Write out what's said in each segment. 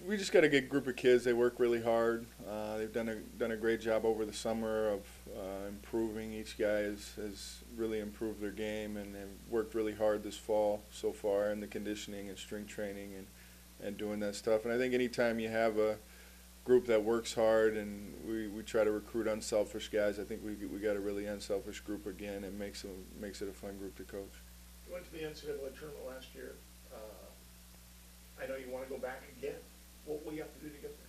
we just got a good group of kids. They work really hard. They've done a great job over the summer of improving. Each guy has really improved their game, and they've worked really hard this fall so far in the conditioning and strength training and doing that stuff. And I think anytime you have a group that works hard and we try to recruit unselfish guys, I think we got a really unselfish group again. It makes it a fun group to coach. You went to the NCAA tournament last year. I know you want to go back again. What will you have to do to get there?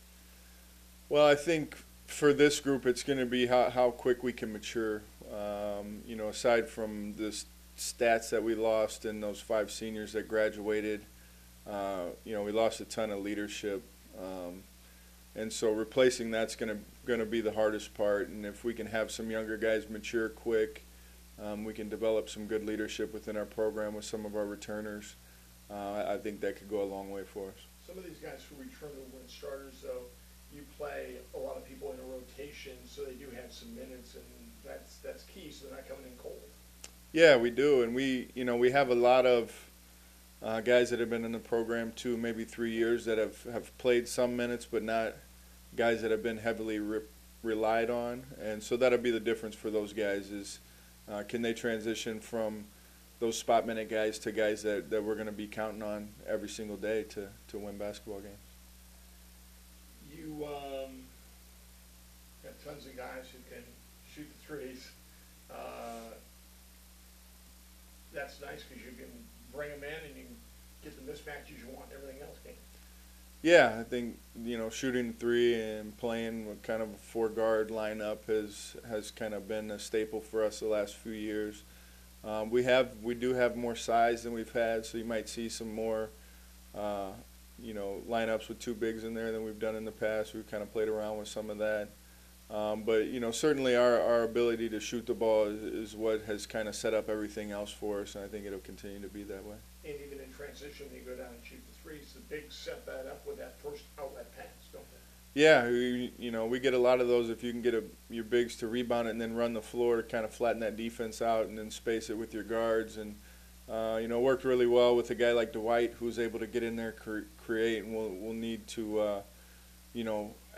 Well, I think for this group, it's going to be how quick we can mature. Aside from the stats that we lost and those 5 seniors that graduated, we lost a ton of leadership. And so replacing that's going to be the hardest part. And if we can have some younger guys mature quick, we can develop some good leadership within our program with some of our returners. I think that could go a long way for us. Some of these guys who return to win starters, though, you play a lot of people in a rotation, so they do have some minutes, and that's key, so they're not coming in cold. Yeah, we do, and we have a lot of guys that have been in the program 2, maybe 3 years that have played some minutes, but not guys that have been heavily relied on, and so that'll be the difference for those guys is can they transition from those spot minute guys to guys that we're going to be counting on every single day to win basketball games. You got tons of guys who can shoot the threes. That's nice because you can bring them in and you can get the mismatches you want and everything else, can you? Yeah, I think shooting 3 and playing with kind of a 4-guard lineup has kind of been a staple for us the last few years. We do have more size than we've had, so you might see some more, lineups with 2 bigs in there than we've done in the past. We've kind of played around with some of that. But certainly our ability to shoot the ball is what has kind of set up everything else for us, and I think it'll continue to be that way. And even in transition, you go down and shoot the threes. The bigs set that up with that first outlet pass, don't they? Yeah, we get a lot of those if you can get your bigs to rebound it and then run the floor to kind of flatten that defense out and then space it with your guards. And, worked really well with a guy like Dwight who's able to get in there, create, and we'll need to,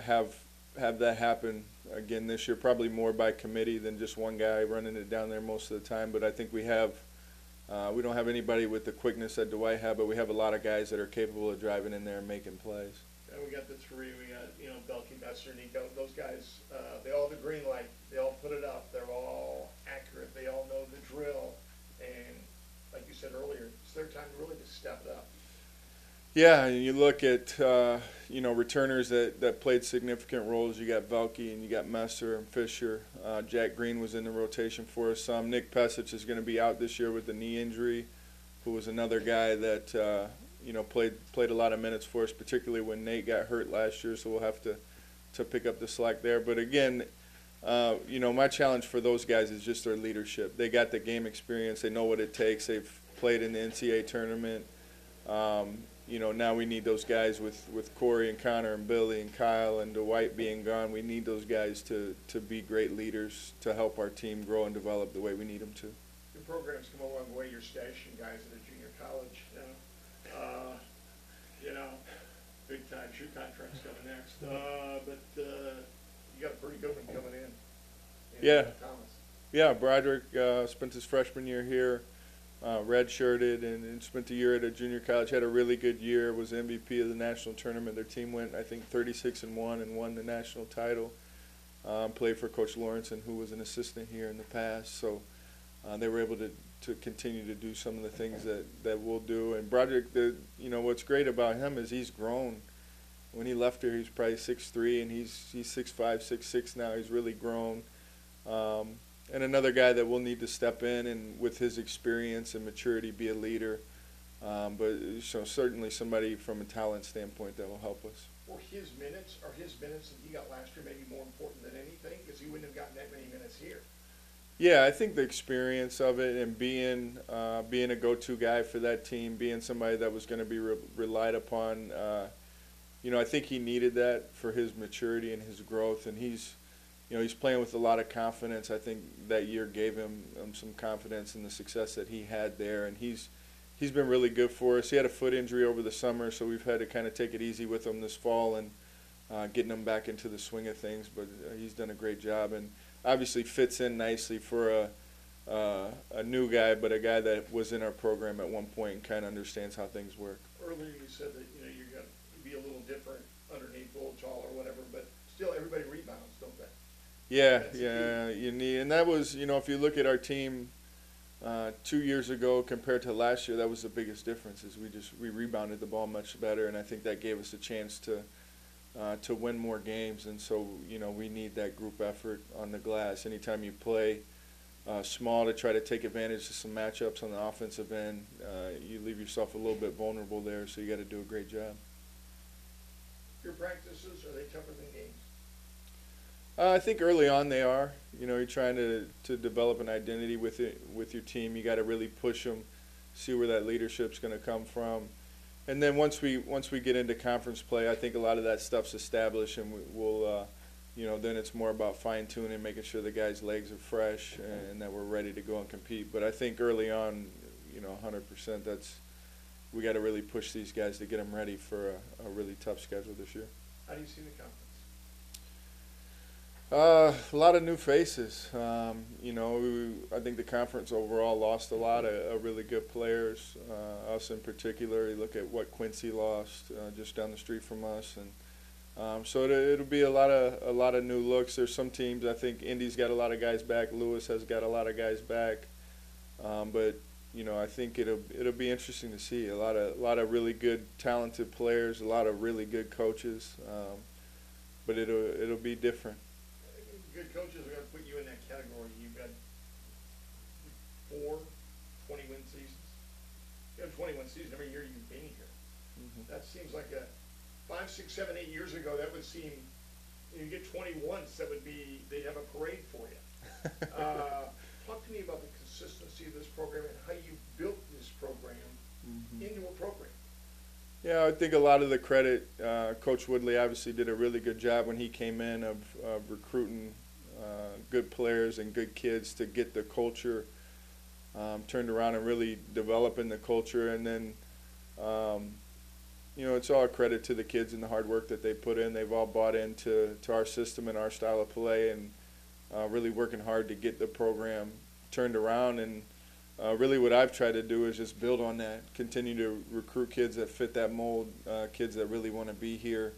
have that happen again this year, probably more by committee than just one guy running it down there most of the time. But I think we don't have anybody with the quickness that Dwight had, but we have a lot of guys that are capable of driving in there and making plays. And we got the 3. We got Belky, Besser, Nico. Those guys, they all have the green light. They all put it up. They're all accurate. They all know the drill. And like you said earlier, it's their time really to step it up. Yeah, and you look at returners that played significant roles. You got Velke and you got Messer and Fisher. Jack Green was in the rotation for us some. Nick Pesic is going to be out this year with a knee injury, who was another guy that played a lot of minutes for us, particularly when Nate got hurt last year. So we'll have to pick up the slack there. But again, my challenge for those guys is just their leadership. They got the game experience. They know what it takes. They've played in the NCAA tournament. Now we need those guys with Corey and Connor and Billy and Kyle and Dwight being gone. We need those guys to be great leaders to help our team grow and develop the way we need them to. Your program's come a long way. You're stashing guys at a junior college. Big time shoe contracts coming next. But you got a pretty good one coming in. Yeah. Thomas. Yeah, Broderick spent his freshman year here. Redshirted and spent a year at a junior college. Had a really good year. Was MVP of the national tournament. Their team went, I think, 36-1 and won the national title. Played for Coach Lawrenson, who was an assistant here in the past. So they were able to continue to do some of the things that we'll do. And Broderick, what's great about him is he's grown. When he left here, he was probably 6'3", and he's 6'5", 6'6" now. He's really grown. And another guy that we'll need to step in and with his experience and maturity be a leader. But certainly somebody from a talent standpoint that will help us. Or his minutes that he got last year maybe more important than anything because he wouldn't have gotten that many minutes here. Yeah, I think the experience of it and being a go-to guy for that team, being somebody that was going to be relied upon, I think he needed that for his maturity and his growth, and he's playing with a lot of confidence. I think that year gave him some confidence in the success that he had there, and he's he's been really good for us. He had a foot injury over the summer, so we've had to kind of take it easy with him this fall and getting him back into the swing of things. But he's done a great job and obviously fits in nicely for a new guy, but a guy that was in our program at one point and kind of understands how things work. Earlier you said that you're going to be a little different underneath, a little taller or whatever, but still everybody rebounds, don't they? Yeah, That's yeah, you need, and that was, if you look at our team 2 years ago compared to last year, that was the biggest difference. Is we rebounded the ball much better, and I think that gave us a chance to win more games. And so we need that group effort on the glass. Anytime you play small to try to take advantage of some matchups on the offensive end, you leave yourself a little bit vulnerable there. So you got to do a great job. Your practices, are they tougher than games? I think early on they are. You're trying to develop an identity with your team. You got to really push them, see where that leadership's going to come from, and then once we get into conference play, I think a lot of that stuff's established, and we'll then it's more about fine tuning, making sure the guys' legs are fresh and that we're ready to go and compete. But I think early on, 100%, we got to really push these guys to get them ready for a really tough schedule this year. How do you see the conference? A lot of new faces. I think the conference overall lost a lot of really good players. Us in particular. You look at what Quincy lost just down the street from us, and so it'll be a lot of new looks. There's some teams. I think Indy's got a lot of guys back. Lewis has got a lot of guys back, but I think it'll be interesting to see a lot of really good, talented players, a lot of really good coaches, but it'll be different. Good coaches are going to put you in that category. You've got 4 20-win seasons. You have 21 seasons every year you've been here. Mm-hmm. That seems like 5, 6, 7, 8 years ago, that would seem, you get 20 once, they'd have a parade for you. Talk to me about the consistency of this program and how you built this program into a program. Yeah, I think a lot of the credit, Coach Woodley obviously did a really good job when he came in of recruiting good players and good kids to get the culture turned around and really developing the culture. And then, it's all credit to the kids and the hard work that they put in. They've all bought into our system and our style of play and really working hard to get the program turned around. And really what I've tried to do is just build on that, continue to recruit kids that fit that mold, kids that really want to be here,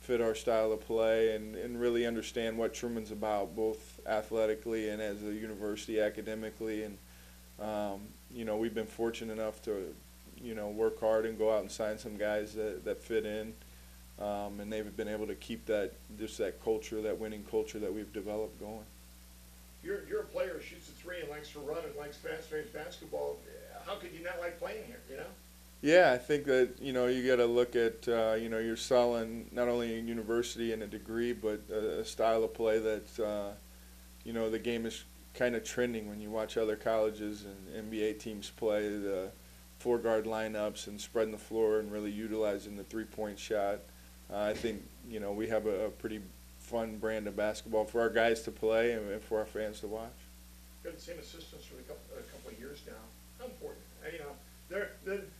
fit our style of play, and really understand what Truman's about, both athletically and as a university academically. And, we've been fortunate enough to, work hard and go out and sign some guys that fit in. And they've been able to keep that culture, that winning culture that we've developed going. You're a player who shoots a 3 and likes to run and likes fast-paced basketball. How could you not like playing here, Yeah, I think that, you got to look at, you're selling not only a university and a degree, but a style of play that, the game is kind of trending when you watch other colleges and NBA teams play the 4-guard lineups and spreading the floor and really utilizing the 3-point shot. I think, we have a pretty fun brand of basketball for our guys to play and for our fans to watch. You've got the same assistants for a couple of years now. How important?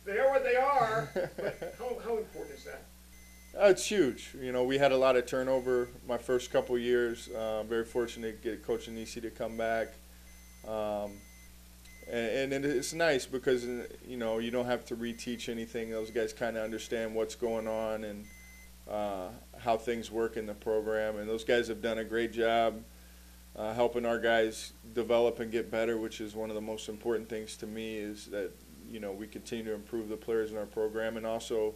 They are what they are, but how important is that? It's huge. We had a lot of turnover my first couple of years. Very fortunate to get Coach Anisi to come back. And it's nice because, you don't have to reteach anything. Those guys kind of understand what's going on and how things work in the program. And those guys have done a great job helping our guys develop and get better, which is one of the most important things to me, is that, we continue to improve the players in our program and also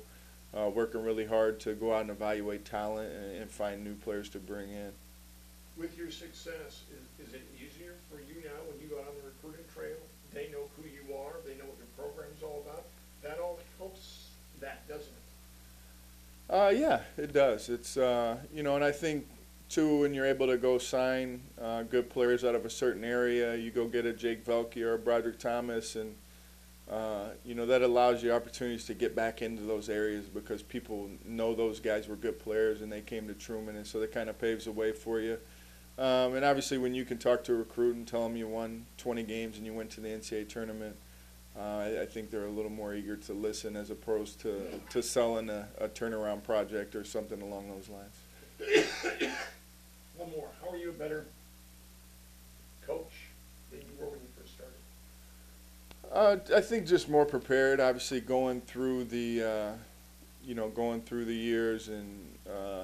working really hard to go out and evaluate talent and find new players to bring in. With your success, is it easier for you now when you go out on the recruiting trail? They know who you are. They know what your program's all about. That all helps that, doesn't it? Yeah, it does. It's, and I think, too, when you're able to go sign good players out of a certain area, you go get a Jake Velke or a Broderick Thomas, and, that allows you opportunities to get back into those areas because people know those guys were good players and they came to Truman, and so that kind of paves the way for you. And obviously when you can talk to a recruit and tell them you won 20 games and you went to the NCAA tournament, I think they're a little more eager to listen as opposed to selling a turnaround project or something along those lines. One more. How are you a better coach than you were when you first started? I think just more prepared. Obviously, going through the going through the years and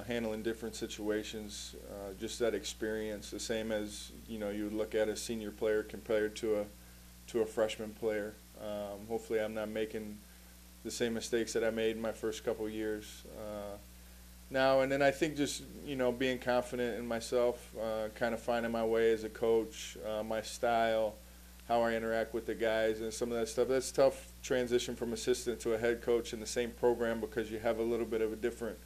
handling different situations, just that experience. The same as you would look at a senior player compared to a freshman player. Hopefully, I'm not making the same mistakes that I made in my first couple of years. Now and then, I think just being confident in myself, kind of finding my way as a coach, my style, how I interact with the guys, and some of that stuff. That's tough transition from assistant to a head coach in the same program because you have a little bit of a different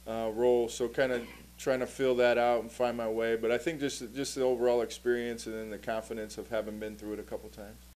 role. So kind of trying to fill that out and find my way. But I think just the overall experience and then the confidence of having been through it a couple times.